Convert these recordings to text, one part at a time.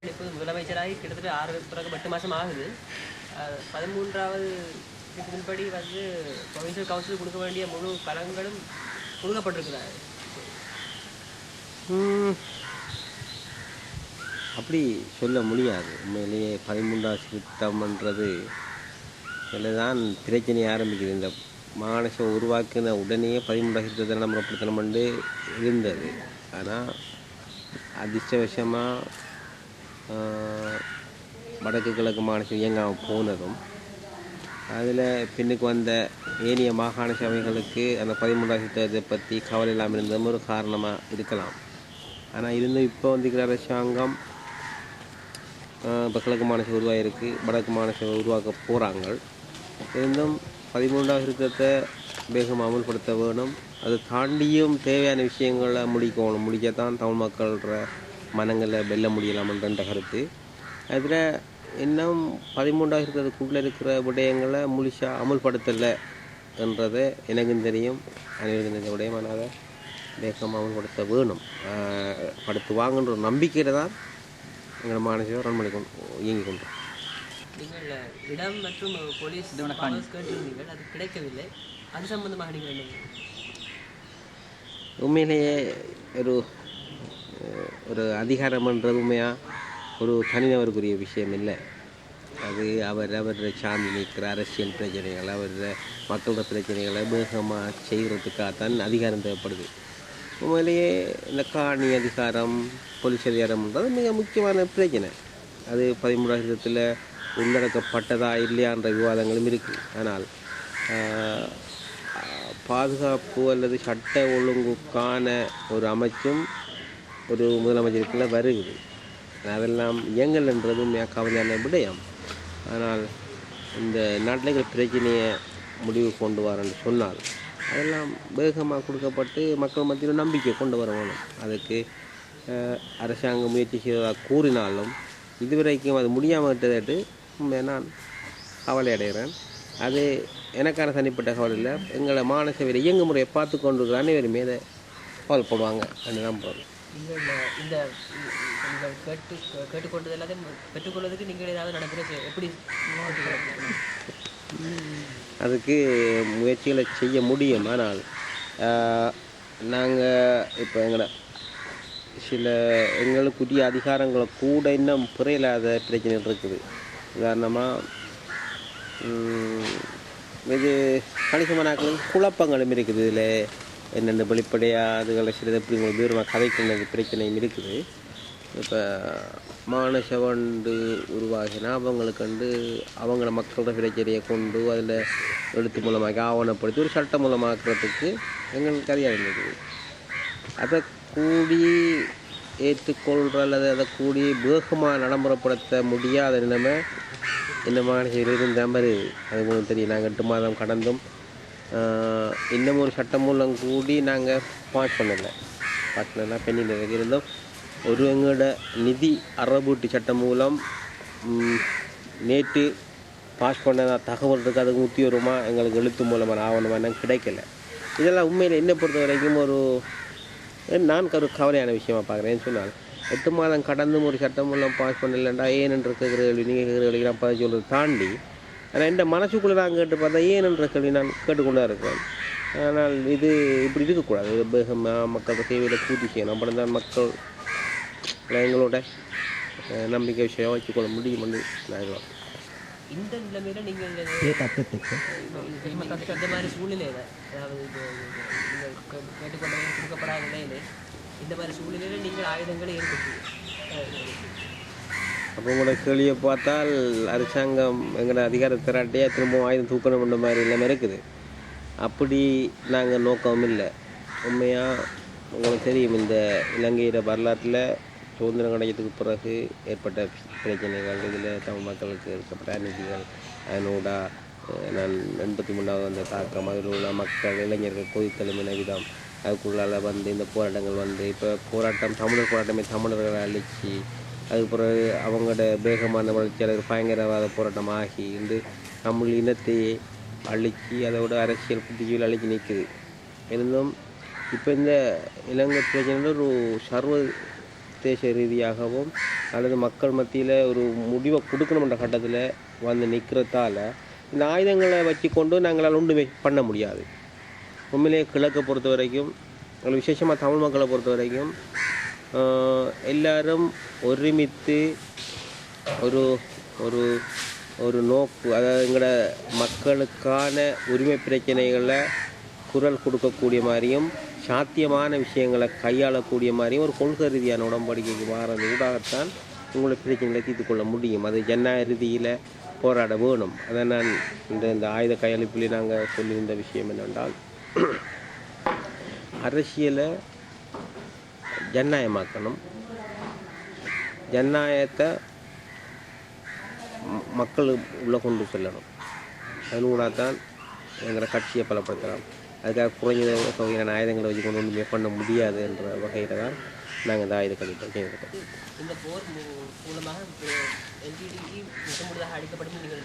இப்போது முதலமைச்சராகி கிட்டத்தட்ட 8 மாதம் ஆகுது. 13வது திட்டத்தின்படி ப்ரொவின்சியல் கவுன்சில் கொடுக்க வேண்டிய முழு பலன்களும் கொடுக்கப்பட்டிருக்குதா? அப்படி சொல்ல முடியாது. உண்மையிலேயே 13வது திருத்தம்ன்றது இதில் தான் பிரச்சனை ஆரம்பிக்குது. இந்த மாகாணசபை உருவாக்கின உடனே 13வது திருத்தத்தை நடைமுறைப்படுத்தணும்னு இருந்தது. ஆனால் அதிர்ஷ்டவசமாக வடக்கு கிழக்கு மாகாணசபை இயங்காமல் போனதும் அதில் பின்னுக்கு வந்த ஏனைய மாகாண சபைகளுக்கு அந்த 13வது திருத்தத்தை பற்றி கவலை இல்லாமல் இருந்ததும் ஒரு காரணமாக இருக்கலாம். ஆனால் இருந்தும் இப்போ வந்துக்கிற அரசாங்கம் இப்போ கிழக்கு மாகாணசபை உருவாகிருக்கு, வடக்கு மாகாணசபை உருவாக்க போகிறாங்க. இருந்தும் 13வது திருத்தத்தை வேகமாக அமுல்படுத்த வேணும். அதை தாண்டியும் தேவையான விஷயங்களை முடிக்கத்தான் தமிழ் மக்களோட மனங்களை வெல்ல முடியலாம்ன்ற கருத்து. அதில் இன்னும் 13வது திருத்தத்துக்குள்ளே இருக்கிற விடயங்களை முழுசாக அமுல்படுத்தலை என்றதை எனக்கும் தெரியும், அனைவருக்கும் தெரிஞ்ச விடயம். ஆனால் வேகமாக அமுல்படுத்த வேணும், படுத்துவாங்கன்ற ஒரு நம்பிக்கையில் தான் எங்களை மாநிலம் ரன் பண்ணி இயங்கி கொண்டோம். நீங்கள் இடம் மற்றும் போலீஸ் கேட்டிருந்தீர்கள், அது கிடைக்கவில்லை. அது சம்பந்தமாக நீங்கள் உண்மையிலேயே ஒரு அதிகாரம்ன்றது உண்மையாக ஒரு தனிநபருக்குரிய விஷயம் இல்லை. அது அவரை சார்ந்து நிற்கிற அரசியல் பிரச்சனைகள், மக்களோட பிரச்சனைகளை வேகமாக செய்கிறதுக்காகத்தான் அதிகாரம் தேவைப்படுது. உண்மையிலேயே இந்த காணி அதிகாரம், போலீஸ் அதிகாரம்ன்றது மிக முக்கியமான பிரச்சனை. அது 13வது திருத்தத்தில் உள்ளடக்கப்பட்டதா இல்லையான்ற விவாதங்களும் இருக்குது. ஆனால் பாதுகாப்பு அல்லது சட்ட ஒழுங்குக்கான ஒரு அமைச்சும் ஒரு முதலமைச்சருக்குள்ள வருகிறது. அதெல்லாம் இயங்கல்ன்றது கவலையான விடயம். ஆனால் இந்த நாட்டில் இருக்கிற பிரச்சனையை முடிவு கொண்டு வரேன்னு சொன்னால் அதெல்லாம் வேகமாக கொடுக்கப்பட்டு மக்கள் மத்தியில் நம்பிக்கை கொண்டு வர வேணும். அதுக்கு அரசாங்கம் முயற்சி செய்வதாக கூறினாலும் இதுவரைக்கும் அது முடியாமல் விட்டதற்கு நான் கவலை அடைகிறேன். அது எனக்கான தனிப்பட்ட கவலை இல்லை. எங்களை மாநசபையில் இயங்கு முறையை பார்த்து கொண்டு அனைவருமே அதை கவலைப்படுவாங்க என்று நம்புகிறோம். இந்த கேட்டுக்கொண்டது எல்லாத்தையும் பெற்றுக்கொள்வதற்கு நீங்கள் ஏதாவது நடக்கிறது எப்படி? அதுக்கு முயற்சிகளை செய்ய முடியும். ஆனால் நாங்கள் இப்போ எங்களுக்குரிய அதிகாரங்களை கூட இன்னும் புரியலாத பிரச்சனைகள் இருக்குது. உதாரணமாக இது கணிசமானாக்களுக்கு குழப்பங்களும் இருக்குது. இதில் என்னென்ன வெளிப்படையாக அதுகளை சிலது எப்படி உங்களுக்கு தூரமாக கதைக்கின்ற பிரச்சனையும் இருக்குது. இப்போ மாநசபை உருவாகினா அவங்கள மக்களோட பிரச்சனையை கொண்டு அதில் எழுத்து மூலமாக ஆவணப்படுத்தி ஒரு சட்டம் மூலமாக்குறதுக்கு எங்களுக்கு அதிகாரம் இருக்குது. அதை கூடி ஏற்றுக்கொள்கிற அல்லது அதை கூடி வேகமாக நடைமுறைப்படுத்த முடியாத நிலைமை இந்த மாநிலத்தில் இருந்த மாதிரி அது மூலம் தெரியும். நாங்கள் 8 மாதம் கடந்தும் இன்னும் ஒரு சட்டம் மூலம் கூடி நாங்கள் பாஸ் பண்ணலை பெண்ணில் இருந்தோம். ஒரு எங்களோட நிதி அறவீட்டு சட்டம் மூலம் நேற்று பாஸ் பண்ண தகவல் இருக்குது. அதுக்கு முத்தியோரமாக எங்களுக்கு எழுத்து மூலமாக ஆவணமாக கிடைக்கல. இதெல்லாம் உண்மையில் என்னை பொறுத்த வரைக்கும் நான் ஒரு கவலையான விஷயமாக பார்க்குறேன்னு சொன்னால் 8 மாதம் கடந்தும் ஒரு சட்டம் மூலம் பாஸ் பண்ணலண்டா ஏனென்ற கேள்வி நீங்கள் கேட்குற கேள்விக்கு நான் பதில் சொல்கிறது தாண்டி, ஆனால் என் மனசுக்குள்ளே நான் கேட்டு பார்த்தா ஏனென்ற கேள்வி நான் கேட்டுக்கொண்டா இருக்கிறேன். ஆனால் இது இப்படி இருக்கக்கூடாது. வேகமாக மக்களோட தேவையில் பூர்த்தி செய்யணும். அப்புறம் தான் மக்கள் எங்களோட நம்பிக்கை விஷயம் வச்சுக்கொள்ள முடியும்னு நான் இந்த நிலைமையில் நீங்கள் இந்த மாதிரி சூழ்நிலையில், அதாவது நீங்கள் கேட்டுக்கொண்டவங்க கொடுக்கப்படாத நிலையில் இந்த மாதிரி சூழ்நிலையில் நீங்கள் ஆயுதங்களை ஏற்படுத்தி அப்போ உங்களோட கேள்வியை பார்த்தால் அரசாங்கம் எங்களோட அதிகார திராட்டையாக திரும்பவும் ஆயுதம் தூக்கணும்ன்ற மாதிரி எல்லாமே இருக்குது. அப்படி நாங்கள் நோக்கமும் இல்லை. உண்மையாக உங்களுக்கு தெரியும், இந்த இலங்கையில் வரலாற்றில் சுதந்திரம் கிடைக்கிறதுக்கு பிறகு ஏற்பட்ட பிரச்சனைகள், இதில் தமிழ் மக்களுக்கு இருக்கப்பட்ட அநீதிகள், அதனோட நான் 83வது அந்த தாக்கம், அதில் உள்ள மக்கள் இளைஞர்கள் கொதித்தெழும்பின விதம், அதுக்குள்ளால் இந்த போராட்டங்கள் இப்போ தமிழர் போராட்டமே தமிழர்களை அழிச்சு, அதுக்கு பிறகு அவங்களோட வேகமான வளர்ச்சியாளர் பயங்கரவாத போராட்டம் ஆகி இன்று தமிழ் இனத்தையே அழித்து அதோட அரசியல் புத்தியில் அழிச்சு நிற்குது. இருந்தும் இப்போ இந்த இலங்கை பிரச்சனை ஒரு உத்தேச ரீதியாகவும் அல்லது மக்கள் மத்தியில் ஒரு முடிவை கொடுக்கணுன்ற கட்டத்தில் வந்து நிற்கிறதால இந்த ஆயுதங்களை வச்சு கொண்டு நாங்களால் ஒன்றுமே பண்ண முடியாது. உண்மையிலே கிழக்கை பொறுத்த வரைக்கும், விசேஷமாக தமிழ் மக்களை பொறுத்த வரைக்கும் எல்லாரும் ஒருமித்து ஒரு ஒரு ஒரு நோக்கு, அதாவது எங்களோட மக்களுக்கான உரிமை பிரச்சனைகளை குரல் கொடுக்கக்கூடிய மாதிரியும் சாத்தியமான விஷயங்களை கையாளக்கூடிய மாதிரியும் ஒரு கொள்கை ரீதியான உடன்படிக்கைக்கு மாறது ஊடாகத்தான் உங்களை பிரச்சனைகளை தீர்த்து கொள்ள முடியும். அது ஜனநாயக ரீதியில் போராட வேணும். அதை நான் இந்த ஆயுத கையளிப்பிலே நாங்கள் சொல்லியிருந்த விஷயம் என்னென்றால், அரசியலை ஜனநாயகமாக்கணும், ஜனநாயகத்தை மக்கள் உள்ளே கொண்டு செல்லணும். அதனூடா தான் எங்களை கட்சியை பலப்படுத்தலாம். அதுக்காக குறைஞ்ச ஆயுதங்களை வச்சு கொண்டு ஒன்றுமே பண்ண முடியாது என்ற வகையில் தான் நாங்கள் இந்த ஆயுத கழிப்பை செய்திருக்கோம். இந்த போர் மூலமாக எல்டிடிஇ முழுமையாக அழிக்கப்படும் நீங்கள்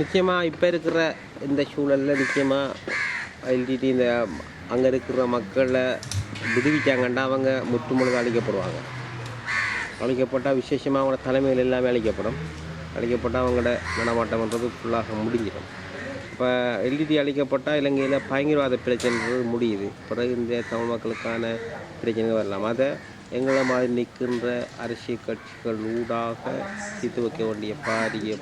நிச்சயமாக இப்போ இருக்கிற இந்த சூழலில் நிச்சயமாக எல்டிடி இந்த அங்கே இருக்கிற மக்களை விடுவிச்சாங்கன்னா அவங்க முற்றுமுழுதாக அழிக்கப்படுவாங்க. அழிக்கப்பட்டால் விசேஷமாக அவங்களோட தலைமையில் எல்லாமே அழிக்கப்பட்டால் அவங்களோட நடமாட்டம்ன்றது ஃபுல்லாக முடிஞ்சிடும். இப்போ எல்டிடி அழிக்கப்பட்டால் இலங்கையில் பயங்கரவாத பிரச்சனைன்றது முடியுது. பிறகு இந்த தமிழ் மக்களுக்கான பிரச்சனை வரலாம். அதை எங்களை மாதிரி நிற்கின்ற அரசியல் கட்சிகள் ஊடாக தீர்த்து வைக்க வேண்டிய பாரிய